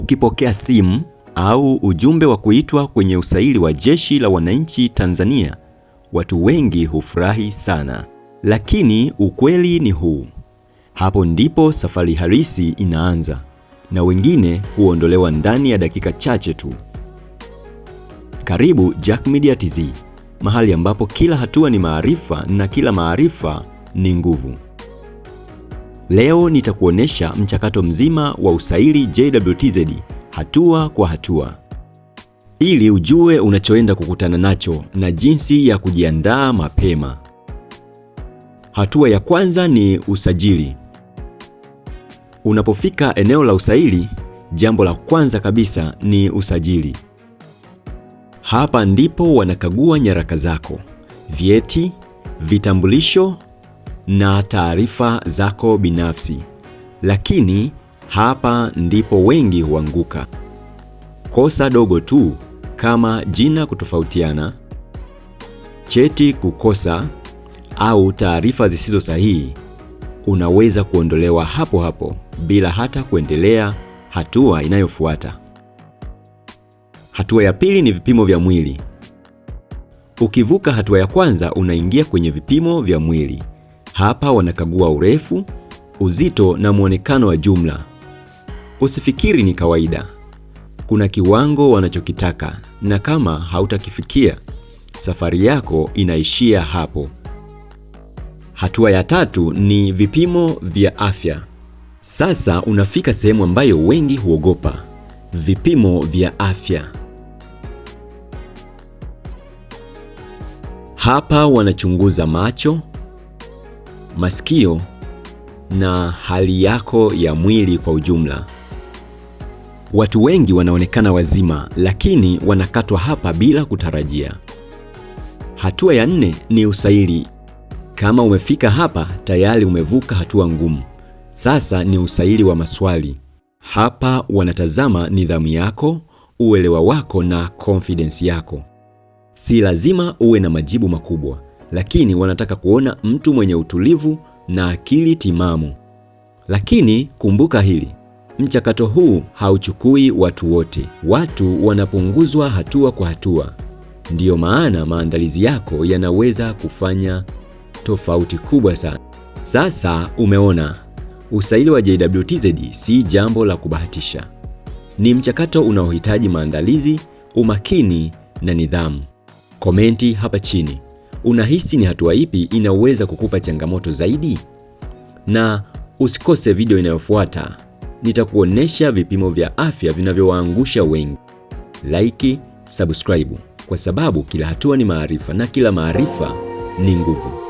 Ukipokea simu au ujumbe wa kuitwa kwenye usaili wa Jeshi la Wananchi Tanzania, watu wengi hufurahi sana. Lakini ukweli ni huu. Hapo ndipo safari halisi inaanza, na wengine huondolewa ndani ya dakika chache tu. Karibu Jack Media TZ, mahali ambapo kila hatua ni maarifa na kila maarifa ni nguvu. Leo nitakuonesha mchakato mzima wa usaili JWTZ hatua kwa hatua, ili ujue unachoenda kukutana nacho na jinsi ya kujiandaa mapema. Hatua ya kwanza ni usajili. Unapofika eneo la usaili, jambo la kwanza kabisa ni usajili. Hapa ndipo wanakagua nyaraka zako, vyeti, vitambulisho na taarifa zako binafsi. Lakini hapa ndipo wengi huanguka. Kosa dogo tu kama jina kutofautiana, cheti kukosa au taarifa zisizo sahihi, unaweza kuondolewa hapo hapo bila hata kuendelea hatua inayofuata. Hatua ya pili ni vipimo vya mwili. Ukivuka hatua ya kwanza, unaingia kwenye vipimo vya mwili. Hapa wanakagua urefu, uzito na muonekano wa jumla. Usifikiri ni kawaida. Kuna kiwango wanachokitaka, na kama hautakifikia, safari yako inaishia hapo. Hatua ya tatu ni vipimo vya afya. Sasa unafika sehemu ambayo wengi huogopa: vipimo vya afya. Hapa wanachunguza macho, masikio na hali yako ya mwili kwa ujumla. Watu wengi wanaonekana wazima, lakini wanakatwa hapa bila kutarajia. Hatua ya nne ni usaili. Kama umefika hapa, tayari umevuka hatua ngumu. Sasa ni usaili wa maswali. Hapa wanatazama nidhamu yako, uelewa wako na confidence yako. Si lazima uwe na majibu makubwa, lakini wanataka kuona mtu mwenye utulivu na akili timamu. Lakini kumbuka hili, mchakato huu hauchukui watu wote. Watu wanapunguzwa hatua kwa hatua. Ndiyo maana maandalizi yako yanaweza kufanya tofauti kubwa sana. Sasa umeona, usaili wa JWTZ si jambo la kubahatisha. Ni mchakato unaohitaji maandalizi, umakini na nidhamu. Komenti hapa chini. Unahisi ni hatua ipi inaweza kukupa changamoto zaidi? Na usikose video inayofuata. Nitakuonesha vipimo vya afya vinavyowaangusha wengi. Like, subscribe, kwa sababu kila hatua ni maarifa na kila maarifa ni nguvu.